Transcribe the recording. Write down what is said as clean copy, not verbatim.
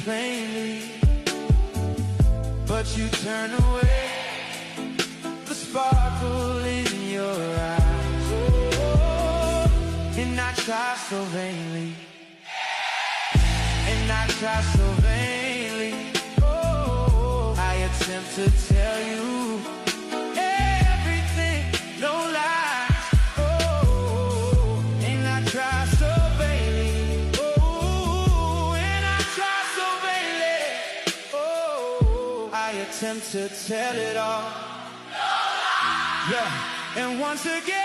plainly, but you turn away. The sparkle in your eyes, oh, and I try so vainly, and I try so vainly. Oh, I attempt to tell you everything, no lies. Oh, and I try so vainly. Oh, and I try so vainly. Oh, I attempt to tell it all. Yeah, and once again